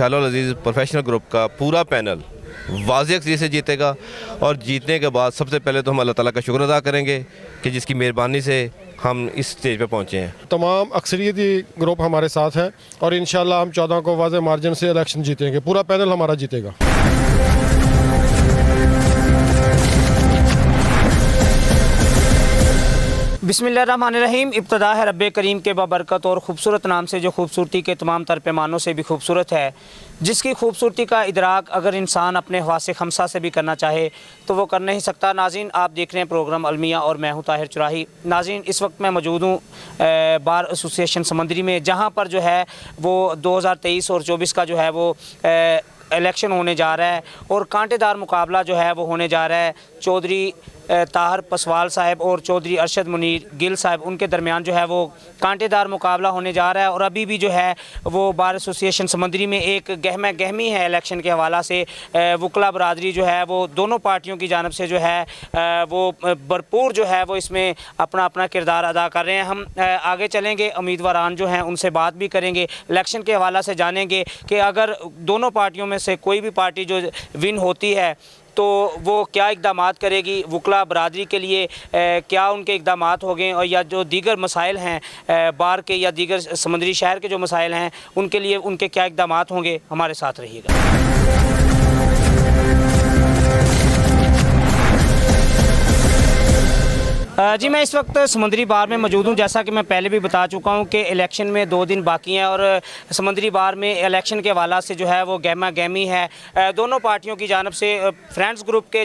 इंशाअल्लाह अज़ीज़ professional group का पूरा पैनल वाज़ेह तरीके से जीतेगा। और जीतने के बाद सबसे पहले तो हम अल्लाह ताला का शुक्र अदा करेंगे कि जिसकी मेहरबानी से हम इस स्टेज पे पहुँचे हैं। तमाम अक्सरियती ग्रुप हमारे साथ हैं और इंशाअल्लाह हम 14 को वाज़ेह मार्जिन से इलेक्शन जीतेंगे, पूरा पैनल हमारा जीतेगा। बिस्मिल्लाहिर्रहमानिर्रहीम। इब्तिदा है रब्बे करीम के बाबरकत और ख़ूबसूरत नाम से जो खूबसूरती के तमाम तर पैमानों से भी खूबसूरत है, जिसकी खूबसूरती का इदराक अगर इंसान अपने हवासे खमसा से भी करना चाहे तो वो कर नहीं सकता। नाज़रीन, आप देख रहे हैं प्रोग्राम अलमिया और मैं हूँ ताहिर चुराही। नाज़रीन, इस वक्त मैं मौजूद हूँ बार एसोसिएशन समंदरी में, जहाँ पर जो है वो 2023 और 24 का जो है वो इलेक्शन होने जा रहा है और कांटेदार मुकाबला जो है वो होने जा रहा है चौधरी ताहर पसवाल साहब और चौधरी अरशद मुनीर गिल साहब, उनके दरमियान जो है वो कांटेदार मुकाबला होने जा रहा है। और अभी भी जो है वो बार एसोसिएशन समंदरी में एक गहमा गहमी है इलेक्शन के हवाला से। वकला बरादरी जो है वो दोनों पार्टियों की जानब से जो है वो भरपूर जो है वो इसमें अपना अपना किरदार अदा कर रहे हैं। हम आगे चलेंगे, उम्मीदवारान जो हैं उनसे बात भी करेंगे, इलेक्शन के हवाला से जानेंगे कि अगर दोनों पार्टियों में से कोई भी पार्टी जो विन होती है तो वो क्या इक़दामात करेगी, वकला बरादरी के लिए क्या उनके इक़दामात हो गए, और या जो दीगर मसाइल हैं बार के या दीगर समंदरी शहर के जो मसाइल हैं उनके लिए उनके क्या इक़दामात होंगे। हमारे साथ रहिएगा। जी, मैं इस वक्त समंदरी बार में मौजूद हूँ। जैसा कि मैं पहले भी बता चुका हूँ कि इलेक्शन में 2 दिन बाकी हैं और समंदरी बार में इलेक्शन के हवाला से जो है वो गहमा गहमी है। दोनों पार्टियों की जानब से फ्रेंड्स ग्रुप के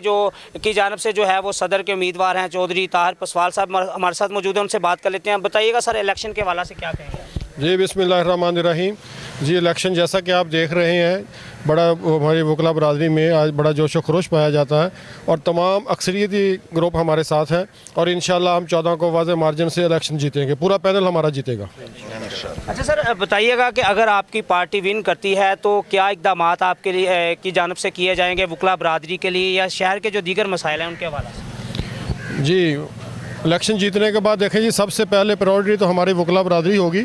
की जानब से जो है वो सदर के उम्मीदवार हैं चौधरी ताहर पसवाल साहब हमारे साथ मौजूद हैं, उनसे बात कर लेते हैं। बताइएगा सर, इलेक्शन के हवाला से क्या कहेंगे? जी, बिस्मिल्लाहिर्रहमानिर्रहीम। जी, इलेक्शन जैसा कि आप देख रहे हैं, बड़ा हमारी वकला बरादरी में आज बड़ा जोश व खरोश पाया जाता है और तमाम अक्सरियती ग्रुप हमारे साथ हैं और इंशाअल्लाह हम 14 को वाज़ेह मार्जिन से इलेक्शन जीतेंगे, पूरा पैनल हमारा जीतेगा। अच्छा सर, बताइएगा कि अगर आपकी पार्टी विन करती है तो क्या इक़दामात आपके लिए की जानब से किए जाएंगे वकला बरादरी के लिए या शहर के जो दीगर मसाइल हैं उनके हवाला से? जी, इलेक्शन जीतने के बाद देखें जी, सबसे पहले प्रायोरिटी तो हमारी वकला बरादरी होगी,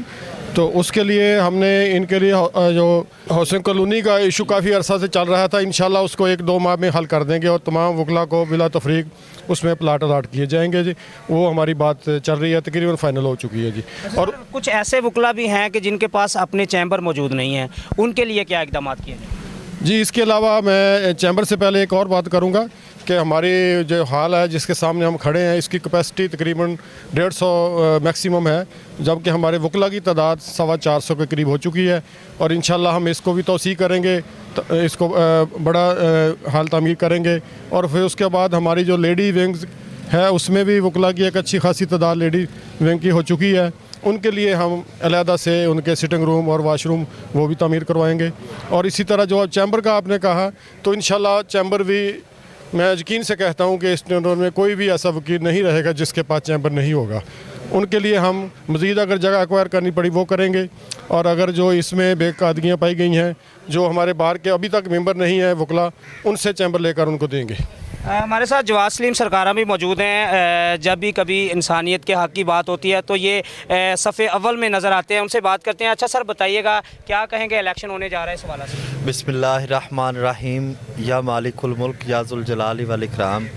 तो उसके लिए हमने इनके लिए जो हाउसिंग कॉलोनी का इशू काफ़ी अरसा से चल रहा था, इंशाल्लाह उसको 1-2 माह में हल कर देंगे और तमाम वकला को बिला तफरीक उसमें प्लाट अलाट किए जाएंगे जी। वो हमारी बात चल रही है, तकरीबन फाइनल हो चुकी है जी। और कुछ ऐसे वकला भी हैं कि जिनके पास अपने चैम्बर मौजूद नहीं हैं, उनके लिए क्या इक़दाम किए जाए? जी, इसके अलावा मैं चैम्बर से पहले एक और बात करूँगा कि हमारी जो हाल है जिसके सामने हम खड़े हैं, इसकी कैपेसिटी तकरीबन 150 मैक्सिमम है, जबकि हमारे वकला की तादाद 425 के करीब हो चुकी है और इंशाल्लाह हम इसको भी तोसी करेंगे, इसको बड़ा हाल तामीर करेंगे। और फिर उसके बाद हमारी जो लेडी विंग्स है उसमें भी वकला की एक अच्छी खासी तादाद लेडी विंग की हो चुकी है, उनके लिए हम अलहदा से उनके सिटिंग रूम और वाशरूम वो भी तामीर करवाएंगे। और इसी तरह जो चैम्बर का आपने कहा, तो इंशाल्लाह चैम्बर भी, मैं यकीन से कहता हूँ कि इस दौर में कोई भी ऐसा वकील नहीं रहेगा जिसके पास चैम्बर नहीं होगा। उनके लिए हम मज़ीद अगर जगह एक्वायर करनी पड़ी वो करेंगे और अगर जो इसमें बेकायदगियाँ पाई गई हैं, जो हमारे बाहर के अभी तक मेंबर नहीं है वकला, उनसे चैम्बर लेकर उनको देंगे। हमारे साथ जवाद सलीम सरकारा भी मौजूद हैं। जब भी कभी इंसानियत के हक़ की बात होती है तो ये सफ़े अव्वल में नज़र आते हैं, उनसे बात करते हैं। अच्छा सर, बताइएगा क्या कहेंगे, इलेक्शन होने जा रहा है इस हवाला से? बिस्मिल्लाहिर्रहमानिर्रहीम। या मालिकुल मुल्क या ज़ुल जलाली वल इकराम।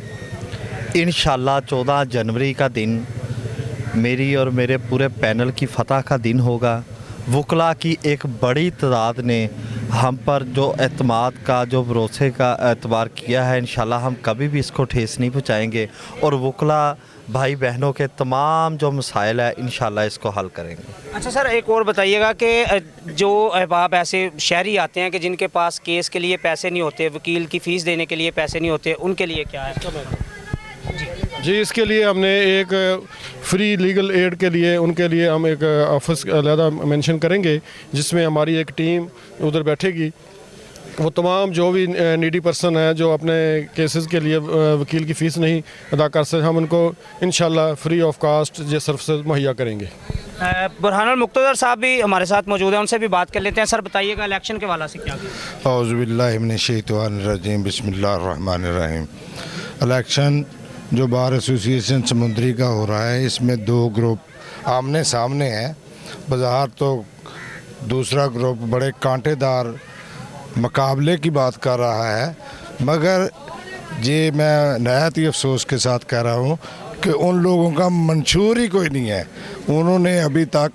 इंशाअल्लाह 14 जनवरी का दिन मेरी और मेरे पूरे पैनल की फ़तह का दिन होगा। वकला की एक बड़ी तादाद ने हम पर जो एतमाद का, जो भरोसे का एतबार किया है, इंशाल्लाह हम कभी भी इसको ठेस नहीं पहुँचाएँगे और वकला भाई बहनों के तमाम जो मसाइल है इंशाल्लाह इसको हल करेंगे। अच्छा सर, एक और बताइएगा कि जो अहबाब ऐसे शहरी आते हैं कि जिनके पास केस के लिए पैसे नहीं होते, वकील की फ़ीस देने के लिए पैसे नहीं होते, उनके लिए क्या है? जी, इसके लिए हमने एक फ्री लीगल एड के लिए उनके लिए हम एक ऑफिस अलहदा मेंशन करेंगे, जिसमें हमारी एक टीम उधर बैठेगी। वो तमाम जो भी नीडी पर्सन है जो अपने केसेस के लिए वकील की फ़ीस नहीं अदा कर सकते, हम उनको इंशाल्लाह फ्री ऑफ कास्ट ये सर्विसेज मुहैया करेंगे। बुरहानुल मुक्तदर साहब भी हमारे साथ मौजूद हैं, उनसे भी बात कर लेते हैं। सर, बताइएगा इलेक्शन के हवाले से क्या? औज़ु बिल्लाहि मिनश शैतानिर रजीम, बिस्मिल्लाहिर्रहमानिर्रहीम। इलेक्शन जो बार एसोसिएशन समंदरी का हो रहा है, इसमें 2 ग्रुप आमने सामने हैं। बाज़ार तो दूसरा ग्रुप बड़े कांटेदार मुकाबले की बात कर रहा है, मगर ये मैं नहायत ही अफसोस के साथ कह रहा हूँ कि उन लोगों का मंशूर ही कोई नहीं है। उन्होंने अभी तक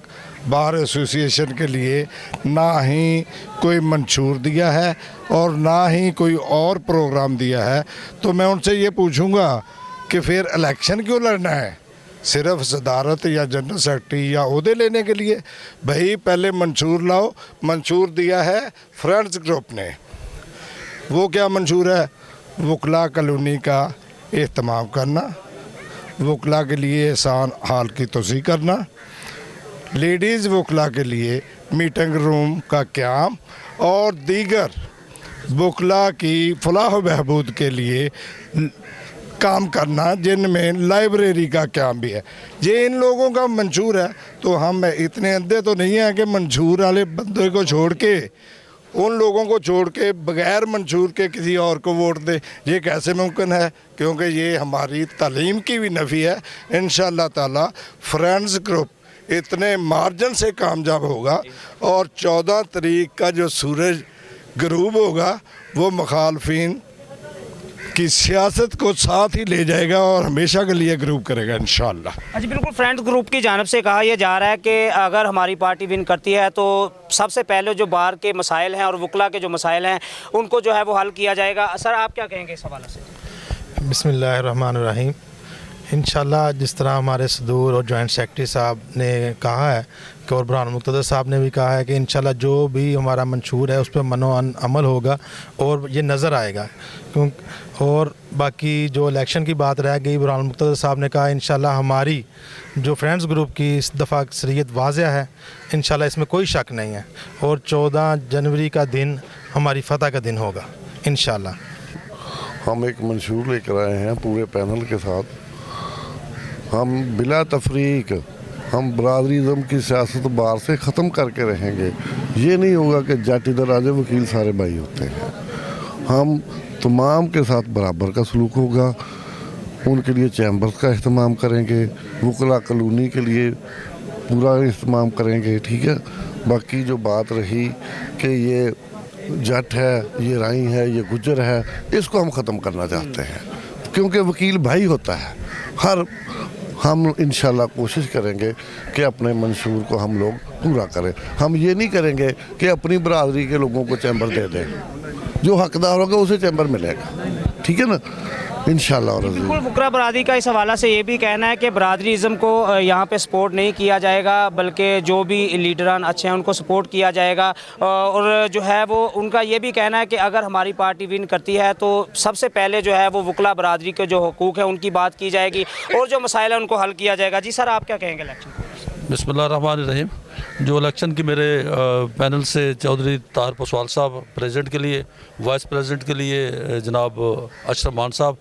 बार एसोसिएशन के लिए ना ही कोई मंशूर दिया है और ना ही कोई और प्रोग्राम दिया है। तो मैं उनसे ये पूछूंगा कि फिर इलेक्शन क्यों लड़ना है, सिर्फ सदारत या जनरल सेक्रेटरी या ओहदे लेने के लिए? भाई पहले मंशूर लाओ। मंशूर दिया है फ्रेंड्स ग्रुप ने, वो क्या मंशूर है? वकला कॉलोनी का एहतमाम करना, वकला के लिए एहसान हाल की तोसी करना, लेडीज़ वकला के लिए मीटिंग रूम का क़याम और दीगर वकला की फलाह व बहबूद के लिए काम करना, जिनमें लाइब्रेरी का क़याम भी है। ये इन लोगों का मंशूर है। तो हम इतने अंधे तो नहीं हैं कि मंशूर वाले बंदे को छोड़ के, उन लोगों को छोड़ के बगैर मंशूर के किसी और को वोट दे। ये कैसे मुमकिन है? क्योंकि ये हमारी तालीम की भी नफ़ी है। इंशाअल्लाह ताला फ्रेंड्स ग्रुप इतने मार्जिन से कामयाब होगा और 14 तारीख का जो सूरज गरूब होगा वो मुखालफिन की सियासत को साथ ही ले जाएगा और हमेशा के लिए ग्रुप करेगा इंशाअल्लाह। अच्छा, बिल्कुल फ्रेंड्स ग्रुप की जानिब से कहा यह जा रहा है कि अगर हमारी पार्टी विन करती है तो सबसे पहले जो बार के मसाइल हैं और वकला के जो मसाइल हैं उनको जो है वो हल किया जाएगा। सर आप क्या कहेंगे इस हवाले से? बिस्मिल्लाहिर्रहमानिर्रहीम। इंशाल्लाह जिस तरह हमारे सदूर और जॉइंट सेक्रेटरी साहब ने कहा है कि और बुरहान मुक्तदर साहब ने भी कहा है कि इंशाल्लाह जो भी हमारा मंशूर है उस पर मनो अमल होगा और ये नज़र आएगा। क्यों और बाकी जो इलेक्शन की बात रह गई, बुरहान मुक्तदर साहब ने कहा इंशाल्लाह हमारी जो फ्रेंड्स ग्रुप की इस दफ़ा अक्सरियत वाज़ह है, इंशाल्लाह इसमें कोई शक नहीं है और 14 जनवरी का दिन हमारी फ़तह का दिन होगा इंशाल्लाह। हम एक मंशूर लेकर आए हैं पूरे पैनल के साथ। हम बिला तफरीक हम बरादरीज़म की सियासत बार से ख़त्म करके रहेंगे। ये नहीं होगा कि जट इधर आ जाए वकील सारे भाई होते हैं। हम तमाम के साथ बराबर का सलूक होगा। उनके लिए चैम्बर्स का अहतमाम करेंगे, वकला कॉलोनी के लिए पूरा अहतमाम करेंगे। ठीक है, बाकी जो बात रही कि ये जट है, ये राई है, ये गुजर है, इसको हम ख़त्म करना चाहते हैं क्योंकि वकील भाई होता है। हम इंशाल्लाह कोशिश करेंगे कि अपने मंशूर को हम लोग पूरा करें। हम ये नहीं करेंगे कि अपनी बरादरी के लोगों को चैम्बर दे दें। जो हकदार होगा उसे चैम्बर मिलेगा। ठीक है ना, इंशाल्लाह। बिल्कुल वकला बरादरी का इस हवाला से ये भी कहना है कि बरादरीज़म को यहाँ पे सपोर्ट नहीं किया जाएगा, बल्कि जो भी लीडरान अच्छे हैं उनको सपोर्ट किया जाएगा। और जो है वो उनका ये भी कहना है कि अगर हमारी पार्टी विन करती है तो सबसे पहले जो है वो वकला बरादरी के जो हकूक़ हैं उनकी बात की जाएगी और जो मसाइल हैं उनको हल किया जाएगा। जी सर आप क्या कहेंगे इलेक्शन को? बिस्मिल्लाहिर्रहमानिर्रहीम। जो इलेक्शन की मेरे पैनल से चौधरी ताहिर पोसवाल साहब प्रेसिडेंट के लिए, वाइस प्रेसिडेंट के लिए जनाब अशरफ मान साहब,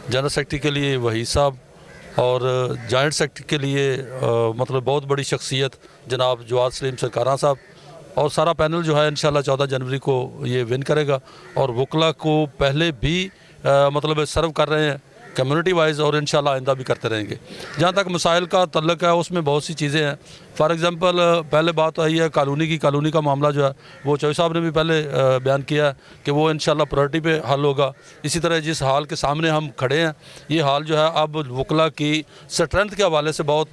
जनरल सेक्रेटरी के लिए वहीद साहब और जॉइंट सेक्रेटरी के लिए मतलब बहुत बड़ी शख्सियत जनाब जवाद सलीम सरकारा साहब और सारा पैनल जो है इंशाल्लाह 14 जनवरी को ये विन करेगा। और वकला को पहले भी मतलब सर्व कर रहे हैं कम्युनिटी वाइज और इंशाल्लाह आइंदा भी करते रहेंगे। जहाँ तक मसाइल का तल्लक है उसमें बहुत सी चीज़ें हैं। फॉर एग्ज़ाम्पल पहले बात आई है कॉलोनी का मामला जो है वो चौधरी साहब ने भी पहले बयान किया है कि वो इंशाल्लाह प्रायोरिटी पे हल होगा। इसी तरह जिस हाल के सामने हम खड़े हैं ये हाल जो है अब वकला की स्ट्रेंथ के हवाले से बहुत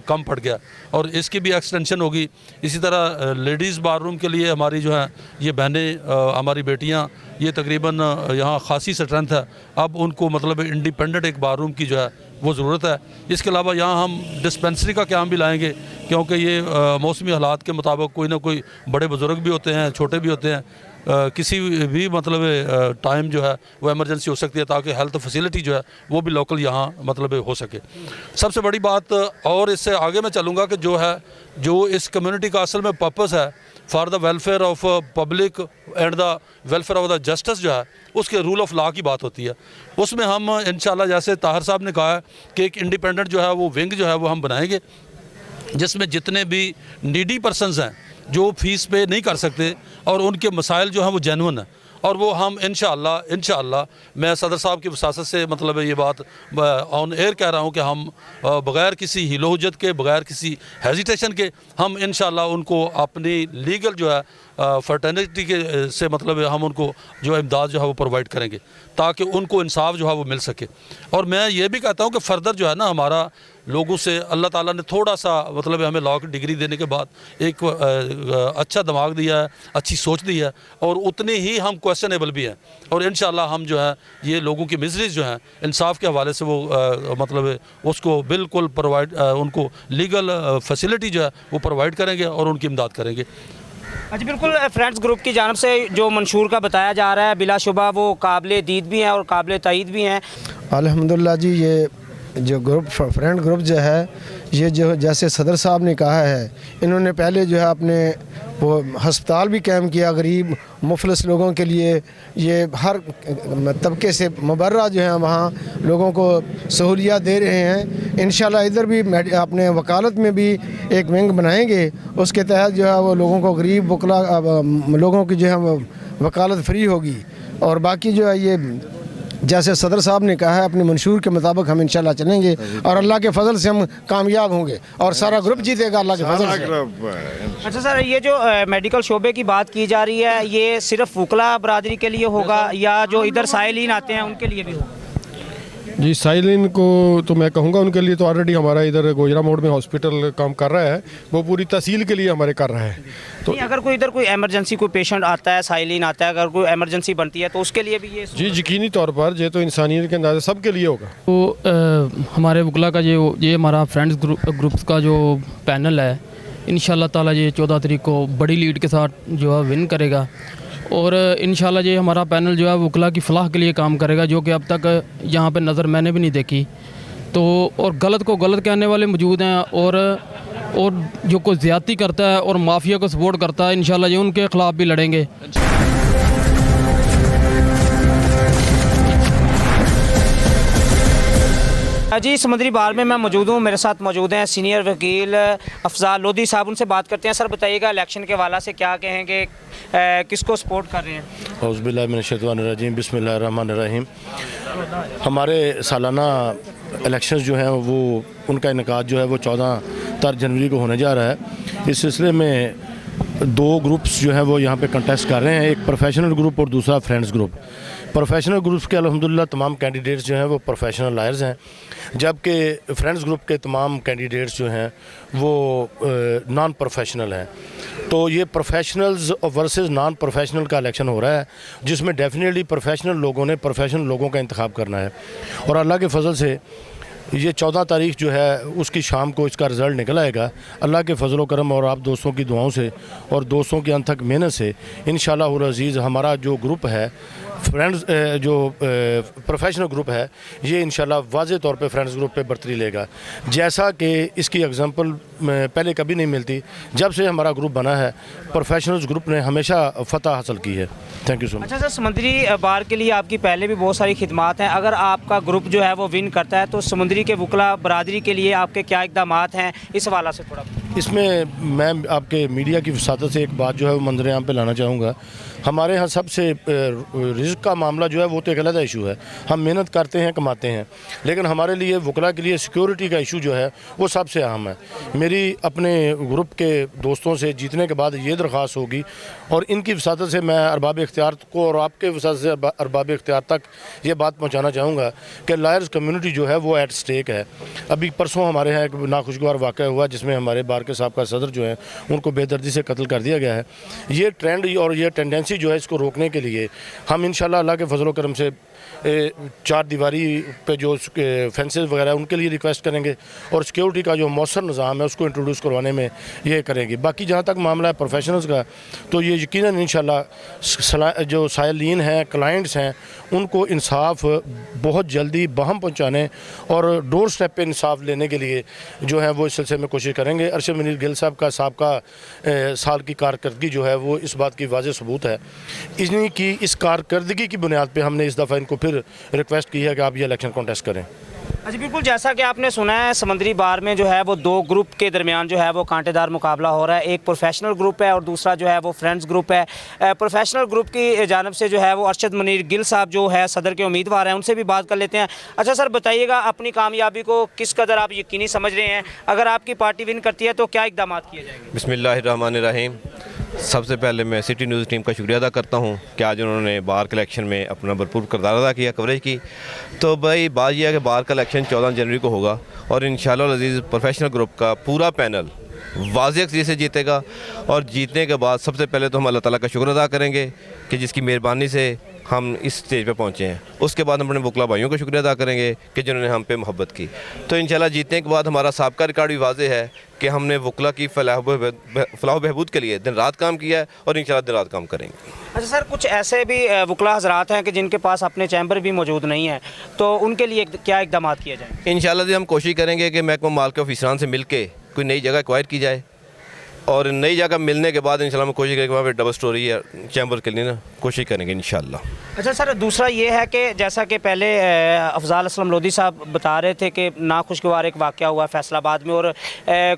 कम पड़ गया और इसकी भी एक्सटेंशन होगी। इसी तरह लेडीज़ बार रूम के लिए हमारी जो है ये बहनें हमारी बेटियाँ ये तकरीबन यहाँ खासी स्ट्रेंथ है। अब उनको मतलब इंडिपेंडेंट एक बार रूम की जो है वो ज़रूरत है। इसके अलावा यहाँ हम डिस्पेंसरी का क़याम भी लाएंगे क्योंकि ये मौसमी हालात के मुताबिक कोई ना कोई बड़े बुज़ुर्ग भी होते हैं, छोटे भी होते हैं, किसी भी मतलब टाइम जो है वो इमरजेंसी हो सकती है ताकि हेल्थ फैसिलिटी जो है वो भी लोकल यहाँ मतलब हो सके। सबसे बड़ी बात और इससे आगे मैं चलूँगा कि जो इस कम्युनिटी का असल में पर्पस है for the welfare of public and the welfare of the justice जो है उसके रूल ऑफ लॉ की बात होती है। उसमें हम इंशाल्लाह जैसे ताहिर साहब ने कहा है कि एक इंडिपेंडेंट जो है वो विंग जो है वो हम बनाएंगे जिसमें जितने भी नीडी पर्सनस हैं जो फीस पे नहीं कर सकते और उनके मसाइल जो हैं वो जेन्युइन है और वो हम इंशाअल्लाह मैं सदर साहब की वसासत से मतलब ये बात ऑन एयर कह रहा हूँ कि हम बग़ैर किसी हिलो-हुज्जत के, बग़ैर किसी हेजिटेशन के हम इंशाअल्लाह उनको अपनी लीगल जो है फर्टर्निटी के से मतलब हम उनको जो है इमदाद जो है वो प्रोवाइड करेंगे ताकि उनको इंसाफ जो है वो मिल सके। और मैं ये भी कहता हूँ कि फ़र्दर जो है ना हमारा लोगों से अल्लाह ताला ने थोड़ा सा मतलब हमें लॉ की डिग्री देने के बाद एक अच्छा दिमाग दिया है, अच्छी सोच दी है और उतने ही हम क्वेश्चनेबल भी हैं और इंशाअल्लाह हम जो है ये लोगों की मिजरीज जो हैं इंसाफ के हवाले से वो मतलब उसको बिल्कुल प्रोवाइड उनको लीगल फैसिलिटी जो है वो प्रोवाइड करेंगे और उनकी इमदाद करेंगे। अच्छा, बिल्कुल फ्रेंड्स ग्रुप की जानब से जो मंशूर का बताया जा रहा है बिलाशुबा वो काबिल दीद भी हैं और काबिल तईद भी हैं। अल्हम्दुलिल्लाह जी, ये जो ग्रुप फ्रेंड ग्रुप जो है ये जो जैसे सदर साहब ने कहा है, इन्होंने पहले जो है अपने वो हस्पताल भी कायम किया गरीब मुफलिस लोगों के लिए। ये हर तबके से मुबर्रा जो है वहाँ लोगों को सहूलियत दे रहे हैं। इंशाल्लाह इधर भी अपने वकालत में भी एक विंग बनाएंगे, उसके तहत जो है वो लोगों को गरीब वकला लोगों की जो है वकालत फ्री होगी। और बाकी जो है ये जैसे सदर साहब ने कहा है अपने मंशूर के मुताबिक हम इंशाल्लाह चलेंगे और अल्लाह के फजल से हम कामयाब होंगे और सारा ग्रुप जीतेगा अल्लाह के फजल से। अच्छा सर, ये जो मेडिकल शोबे की बात की जा रही है ये सिर्फ वकला बरादरी के लिए होगा या जो इधर साइलिन आते हैं उनके लिए भी होगा? जी, साइलिन को तो मैं कहूँगा उनके लिए तो ऑलरेडी हमारा इधर गोजरा मोड़ में हॉस्पिटल काम कर रहा है, वो पूरी तहसील के लिए हमारे कर रहा है। तो अगर कोई इधर कोई एमरजेंसी कोई पेशेंट आता है, साइलिन आता है, अगर कोई एमरजेंसी बनती है तो उसके लिए भी ये जी यकीनी तौर पर ये तो इंसानियत के अंदाजे सब के लिए होगा। तो हमारे वकला का ये हमारा फ्रेंड्स ग्रुप्स का जो पैनल है इंशाल्लाह ताला ये 14 तारीख को बड़ी लीड के साथ जो है विन करेगा और इंशाल्लाह ये हमारा पैनल जो है वकला की फलाह के लिए काम करेगा, जो कि अब तक यहाँ पे नज़र मैंने भी नहीं देखी। तो और गलत को गलत कहने वाले मौजूद हैं और जो कोई ज़्यादती करता है और माफिया को सपोर्ट करता है इंशाल्लाह ये उनके ख़िलाफ़ भी लड़ेंगे। जी, समुद्री बार में मैं मौजूद हूँ, मेरे साथ मौजूद हैं सीनियर वकील अफजाल लोधी साहब, उनसे बात करते हैं। सर बताइएगा इलेक्शन के हवाला से क्या कहेंगे, किसको सपोर्ट कर रहे हैं? औज़ुबिल्लाहि मिनश्शैतानिर्रजीम, बिस्मिल्लाहिर्रहमानिर्रहीम। हमारे सालाना इलेक्शंस जो हैं वो उनका इनेकाद जो है वो 14 जनवरी को होने जा रहा है। इस सिलसिले में 2 ग्रुप्स जो हैं वो यहाँ पे कंटेस्ट कर रहे हैं, एक प्रोफेशनल ग्रुप और दूसरा फ्रेंड्स ग्रुप। प्रोफेशनल ग्रुप्स के अल्हम्दुलिल्लाह तमाम कैंडिडेट्स जो हैं वो प्रोफेशनल लायर्स हैं, जबकि फ्रेंड्स ग्रुप के तमाम कैंडिडेट्स जो हैं वो नॉन प्रोफेशनल हैं। तो ये प्रोफेशनल्स वर्सेस नॉन प्रोफेशनल का इलेक्शन हो रहा है, जिसमें डेफिनेटली प्रोफेशनल लोगों ने प्रोफेशनल लोगों का इंतखाब करना है और अल्लाह के फजल से ये 14 तारीख जो है उसकी शाम को इसका रिज़ल्ट निकल आएगा। अल्लाह के फजल करम और आप दोस्तों की दुआओं से और दोस्तों की अनथक मेहनत से इंशाअल्लाह अज़ीज़ हमारा जो ग्रुप है फ्रेंड्स जो प्रोफेशनल ग्रुप है ये इंशाल्लाह वाज़े तौर पे फ्रेंड्स ग्रुप पे बर्तरी लेगा, जैसा कि इसकी एग्जांपल पहले कभी नहीं मिलती। जब से हमारा ग्रुप बना है प्रोफेशनल्स ग्रुप ने हमेशा फ़तह हासिल की है। Thank you so much. अच्छा सर, समुद्री बार के लिए आपकी पहले भी बहुत सारी खिदमात हैं, अगर आपका ग्रुप जो है वो विन करता है तो समुद्री के वकला बरादरी के लिए आपके क्या इक़दामात हैं, इस हवाला से थोड़ा? इसमें मैं आपके मीडिया की वसातत से एक बात जो है वो मंजर आम पे लाना चाहूँगा। हमारे यहाँ सबसे रिज़्क़ का मामला जो है वो तो एक अलग इशू है, हम मेहनत करते हैं कमाते हैं, लेकिन हमारे लिए वकला के लिए सिक्योरिटी का इशू जो है वो सबसे अहम है। मेरी अपने ग्रुप के दोस्तों से जीतने के बाद ये दरख्वास्त होगी और इनकी वसातत से मैं अरबाब इख्तियार को और आपके वसातत से अरबाब इख्तियार तक ये बात पहुँचाना चाहूँगा कि लायर्स कम्यूनिटी जो है वो एट स्टेक है। अभी परसों हमारे यहाँ एक नाखुशगवार वाक़या हुआ जिसमें हमारे बार के साहब का सदर जो है उनको बेदर्दी से कत्ल कर दिया गया है। ये ट्रेंड और ये टेंडेंसी जो है इसको रोकने के लिए हम इंशाल्लाह अल्लाह के फजल करम से 4 दीवारी पे जो फेंसेस वगैरह उनके लिए रिक्वेस्ट करेंगे और सिक्योरिटी का जो मौसर निज़ाम है उसको इंट्रोड्यूस करवाने में ये करेंगे। बाकी जहाँ तक मामला है प्रोफेशनल्स का तो ये यकीनन इंशाल्लाह जो साइलिन हैं क्लाइंट्स हैं उनको इंसाफ बहुत जल्दी बहम पहुँचाने और डोर स्टेप पे इंसाफ लेने के लिए जो है वो इस सिलसिले में कोशिश करेंगे। अरशद मुनीर गिल साहब का साल की कारकर्दगी जो है वो इस बात की वाज़ेह सबूत है। इन्हीं की इस कारकर्दगी की बुनियाद पर हमने इस दफ़ा इनको फिर रिक्वेस्ट की है कि आप ये इलेक्शन कॉन्टेस्ट करें। अच्छा, बिल्कुल जैसा कि आपने सुना है, समंदरी बार में जो है वो दो ग्रुप के दरमियान जो है वो कांटेदार मुकाबला हो रहा है। एक प्रोफेशनल ग्रुप है और दूसरा जो है वो फ्रेंड्स ग्रुप है। प्रोफेशनल ग्रुप की जानब से जो है वो अरशद मुनीर गिल साहब जो है सदर के उम्मीदवार हैं, उनसे भी बात कर लेते हैं। अच्छा सर, बताइएगा अपनी कामयाबी को किस कदर आप यकीनी समझ रहे हैं? अगर आपकी पार्टी विन करती है तो क्या इक़दाम किए जाएंगे? बिस्मिल्लाहिर्रहमानिर्रहीम। सबसे पहले मैं सिटी न्यूज़ टीम का शुक्रिया अदा करता हूं कि आज उन्होंने बार के इलेक्शन में अपना भरपूर किरदार अदा किया, कवरेज की। तो भाई बात यह है कि बार का इलेक्शन 14 जनवरी को होगा और इंशाअल्लाह अज़ीज़ प्रोफेशनल ग्रुप का पूरा पैनल वाज़ेह अक्सरियत से जीतेगा। और जीतने के बाद सबसे पहले तो हम अल्लाह ताला का शुक्र अदा करेंगे कि जिसकी मेहरबानी से हम इस स्टेज पे पहुँचे हैं। उसके बाद हम अपने वकला भाइयों का शुक्रिया अदा करेंगे कि जिन्होंने हम पे मोहब्बत की। तो इंशाल्लाह जीतने के बाद हमारा साबका रिकॉर्ड भी वाज़ेह है कि हमने वकला की फलाह बहबूद के लिए दिन रात काम किया है और इंशाल्लाह दिन रात काम करेंगे। अच्छा सर, कुछ ऐसे भी वकला हज़रात हैं कि जिनके पास अपने चैम्बर भी मौजूद नहीं है, तो उनके लिए क्या इक़दाम किए जाएँ? इंशाल्लाह जी हम कोशिश करेंगे कि महकमा माल के ऑफिसरान से मिल के कोई नई जगह एक्वायर की जाए और नई जगह मिलने के बाद इंशाल्लाह हम कोशिश करेंगे वहाँ पे डबल स्टोरी या चैम्बर के लिए ना कोशिश करेंगे इंशाल्लाह। अच्छा सर, दूसरा ये है कि जैसा कि पहले अफजाल असलम लोधी साहब बता रहे थे कि नाखुशगवार एक वाक़या हुआ फैसलाबाद में, और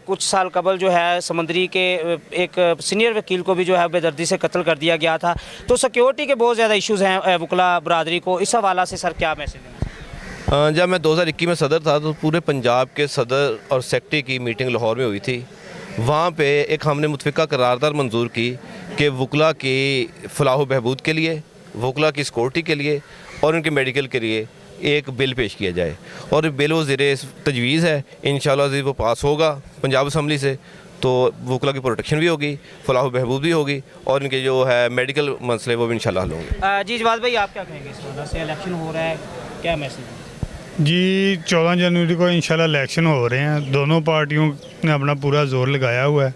कुछ साल कबल जो है समंदरी के एक सीनियर वकील को भी जो है बेदर्दी से कत्ल कर दिया गया था। तो सिक्योरिटी के बहुत ज़्यादा इशूज़ हैं वकला बरादरी को, इस हवाला से सर क्या मैसेज देना? जब मैं 2021 में सदर था तो पूरे पंजाब के सदर और सेक्रेटरी की मीटिंग लाहौर में हुई थी। वहाँ पे एक हमने मुतफ़िका करारदाद मंजूर की कि वकला की फलाह बहबूद के लिए, वकला की सिक्योरिटी के लिए और उनके मेडिकल के लिए एक बिल पेश किया जाए और बिल वो ज़ेरे तजवीज़ है। इंशाअल्लाह वो पास होगा पंजाब असम्बली से तो वकला की प्रोटेक्शन भी होगी, फलाह बहबूद भी होगी और इनके जो है मेडिकल मसले वो भी इंशाअल्लाह हल होंगे। जी जवाद भाई, आप क्या कहेंगे इस वजह से? इलेक्शन हो रहा है, क्या मैसेज? जी 14 जनवरी को इंशाल्लाह इलेक्शन हो रहे हैं। दोनों पार्टियों ने अपना पूरा जोर लगाया हुआ है।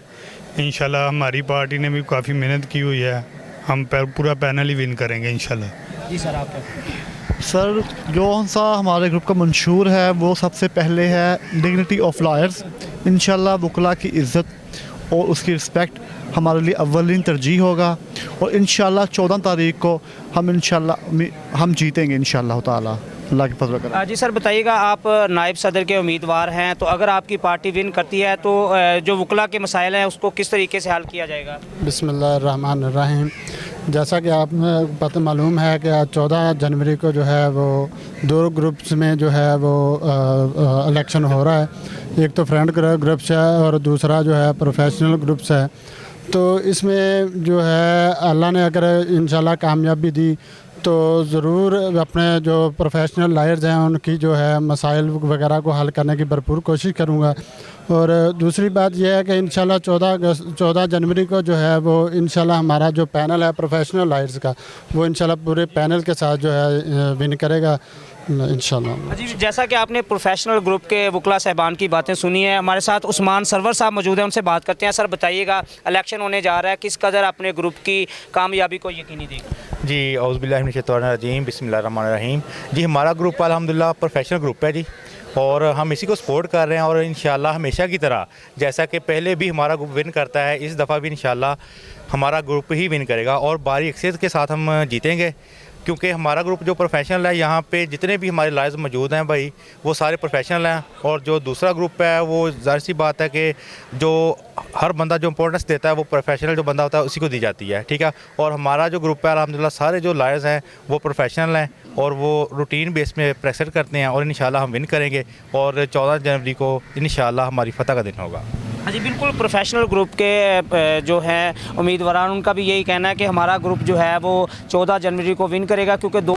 इंशाल्लाह हमारी पार्टी ने भी काफ़ी मेहनत की हुई है, हम पूरा पैनल ही विन करेंगे इंशाल्लाह। जी सर, आप क्या? सर, जो सा हमारे ग्रुप का मंशूर है वो सबसे पहले है डिग्निटी ऑफ लॉयर्स। इंशाल्लाह वकला की इज़्ज़त और उसकी रिस्पेक्ट हमारे लिए अव्वलीन तरजीह होगा और इंशाल्लाह 14 तारीख को हम जीतेंगे इंशाल्लाह ताला, अल्लाह की फजल करे। जी सर, बताइएगा, आप नायब सदर के उम्मीदवार हैं, तो अगर आपकी पार्टी विन करती है तो जो वकला के मसाइल हैं उसको किस तरीके से हल किया जाएगा? बिस्मिल्लाहिर्रहमानिर्रहीम। जैसा कि आप पता मालूम है कि 14 जनवरी को जो है वो दो ग्रुप्स में जो है वो इलेक्शन हो रहा है। एक तो फ्रेंड ग्रुप्स है और दूसरा जो है प्रोफेशनल ग्रुप्स है। तो इसमें जो है अल्लाह ने अगर इंशाल्लाह कामयाबी दी तो ज़रूर अपने जो प्रोफेशनल लॉयर्स हैं उनकी जो है मसाइल वगैरह को हल करने की भरपूर कोशिश करूँगा। और दूसरी बात यह है कि इंशाल्लाह 14 जनवरी को जो है वो इंशाल्लाह हमारा जो पैनल है प्रोफेशनल लॉयर्स का, वो इंशाल्लाह पूरे पैनल के साथ जो है विन करेगा इंशाल्लाह। जी, जैसा कि आपने प्रोफेशनल ग्रुप के वकला साहबान की बातें सुनी है, हमारे साथ उस्मान सरवर साहब मौजूद हैं, उनसे बात करते हैं। सर बताइएगा, इलेक्शन होने जा रहा है, किस कदर अपने ग्रुप की कामयाबी को यकीनी देगा? जी औज़ुबिल्लाहिमिनश्शैतानिर्रजीम, बिस्मिल्लाहिर्रहमानिर्रहीम। जी हमारा ग्रुप अल्हम्दुलिल्लाह प्रोफेशनल ग्रुप है जी, और हम इसी को सपोर्ट कर रहे हैं और इंशाल्लाह हमेशा की तरह जैसा कि पहले भी हमारा ग्रुप विन करता है, इस दफ़ा भी इंशाल्लाह हमारा ग्रुप ही विन करेगा और भारी अक्सरियत के साथ हम जीतेंगे, क्योंकि हमारा ग्रुप जो प्रोफेशनल है, यहाँ पे जितने भी हमारे लॉयर्स मौजूद हैं भाई वो सारे प्रोफेशनल हैं। और जो दूसरा ग्रुप है वो ज़ाहिर सी बात है कि जो हर बंदा जो इंपॉर्टेंस देता है वो प्रोफेशनल जो बंदा होता है उसी को दी जाती है, ठीक है। और हमारा जो ग्रुप है अल्हम्दुलिल्लाह सारे जो लॉयर्स हैं वो प्रोफेशनल हैं और वो रूटीन बेस में प्रेशर करते हैं और इंशाल्लाह हम विन करेंगे और 14 जनवरी को इंशाल्लाह हमारी फतह का दिन होगा। हाँ जी, बिल्कुल। प्रोफेशनल ग्रुप के जो हैं उम्मीदवार, उनका भी यही कहना है कि हमारा ग्रुप जो है वो 14 जनवरी को विन करेगा, क्योंकि